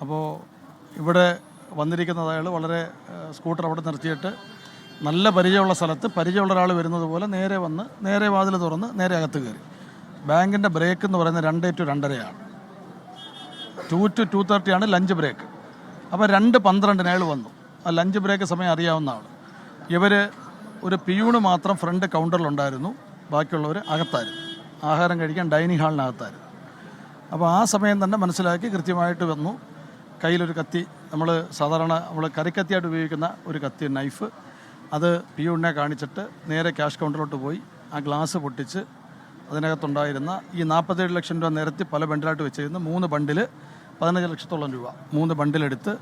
അപ്പോൾ ഇവിടെ വന്നിരിക്കുന്നത് അയാൾ വളരെ സ്കൂട്ടർ അവിടെ നിർത്തിയിട്ട് നല്ല പരിചയമുള്ള സ്ഥലത്ത് പരിചയമുള്ള ഒരാൾ വരുന്നത് പോലെ നേരെ വന്ന് നേരെ വാതിൽ തുറന്ന് നേരെ അകത്ത് കയറി. ബാങ്കിൻ്റെ ബ്രേക്ക് എന്ന് പറയുന്നത് 2 to 2:30 2 to 2:30 ലഞ്ച് ബ്രേക്ക്. അപ്പോൾ 2:12 അയാൾ വന്നു. ആ ലഞ്ച് ബ്രേക്ക് സമയം അറിയാവുന്ന ആൾ. ഇവർ ഒരു പിയൂണ് മാത്രം ഫ്രണ്ട് കൗണ്ടറിലുണ്ടായിരുന്നു, ബാക്കിയുള്ളവർ അകത്തായിരുന്നു. ആഹാരം കഴിക്കാൻ ഡൈനിങ് ഹാളിനകത്തായിരുന്നു. അപ്പോൾ ആ സമയം തന്നെ മനസ്സിലാക്കി കൃത്യമായിട്ട് വന്നു. കയ്യിലൊരു കത്തി, സാധാരണ നമ്മൾ കറിക്കത്തിയായിട്ട് ഉപയോഗിക്കുന്ന ഒരു കത്തി, നൈഫ്, അത് പിയൂണിനെ കാണിച്ചിട്ട് നേരെ ക്യാഷ് കൗണ്ടറിലോട്ട് പോയി ആ ഗ്ലാസ് പൊട്ടിച്ച് അതിനകത്തുണ്ടായിരുന്ന ഈ 47 ലക്ഷം രൂപ നിരത്തി പല ബണ്ടിലായിട്ട് വെച്ചിരുന്ന 3 ബണ്ടിൽ 15 ലക്ഷത്തോളം രൂപ 3 ബണ്ടിലെടുത്ത്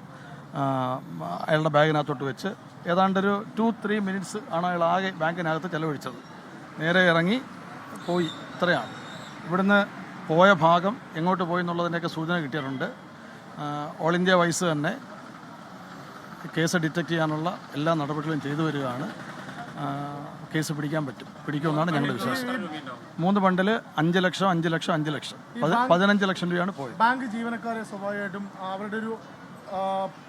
അയാളുടെ ബാഗിനകത്തോട്ട് വെച്ച് ഏതാണ്ടൊരു 2-3 മിനിറ്റ്സ് ആണ് അയാൾ ആകെ ബാങ്കിനകത്ത് ചെലവഴിച്ചത്. നേരെ ഇറങ്ങി പോയി. ഇത്രയാണ്. ഇവിടുന്ന് പോയ ഭാഗം എങ്ങോട്ട് പോയി എന്നുള്ളതിൻ്റെയൊക്കെ സൂചന കിട്ടിയിട്ടുണ്ട്. ഓൾ ഇന്ത്യ വൈസ് തന്നെ കേസ് ഡിറ്റക്ട് ചെയ്യാനുള്ള എല്ലാ നടപടികളും ചെയ്തു വരികയാണ്. കേസ് പിടിക്കുമെന്നാണ് ഞങ്ങളുടെ വിശ്വാസം. 3 ബണ്ടിൽ 5 ലക്ഷം 5 ലക്ഷം 5 ലക്ഷം 15 ലക്ഷം രൂപയാണ് പോയത്. ബാങ്ക് ജീവനക്കാരെ സ്വാഭാവികമായിട്ടും അവരുടെ ഒരു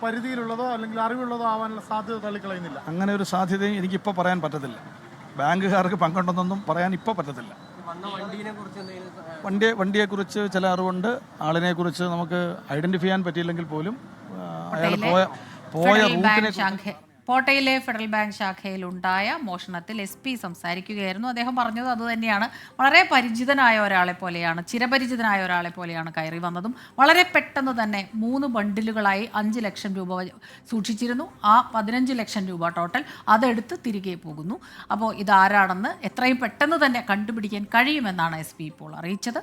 പരിധിയിലുള്ളതോ അല്ലെങ്കിൽ അറിവുള്ളതോ ആവാനുള്ള സാധ്യത തള്ളിക്കളയുന്നില്ല. അങ്ങനെ ഒരു സാധ്യതയും എനിക്കിപ്പോൾ പറയാൻ പറ്റത്തില്ല. ബാങ്കുകാർക്ക് പങ്കുണ്ടെന്നൊന്നും പറയാൻ ഇപ്പോൾ പറ്റത്തില്ല. വണ്ടിയെക്കുറിച്ച് ചില അറിവുണ്ട്. ആളിനെക്കുറിച്ച് നമുക്ക് ഐഡന്റിഫൈ ചെയ്യാൻ പറ്റിയില്ലെങ്കിൽ പോലും അയാൾ പോയ റൂട്ടിനെ കോട്ടയിലെ ഫെഡറൽ ബാങ്ക് ശാഖയിൽ ഉണ്ടായ മോഷണത്തിൽ SP സംസാരിക്കുകയായിരുന്നു. അദ്ദേഹം പറഞ്ഞത് അതുതന്നെയാണ്. വളരെ പരിചിതനായ ഒരാളെ പോലെയാണ്, ചിരപരിചിതനായ ഒരാളെ പോലെയാണ് കയറി വന്നതും. വളരെ പെട്ടെന്ന് തന്നെ 3 ബണ്ടിലുകളായി 5 ലക്ഷം രൂപ സൂക്ഷിച്ചിരുന്നു. ആ 15 ലക്ഷം രൂപ ടോട്ടൽ അതെടുത്ത് തിരികെ പോകുന്നു. അപ്പോൾ ഇതാരാണെന്ന് എത്രയും പെട്ടെന്ന് തന്നെ കണ്ടുപിടിക്കാൻ കഴിയുമെന്നാണ് SP ഇപ്പോൾ അറിയിച്ചത്.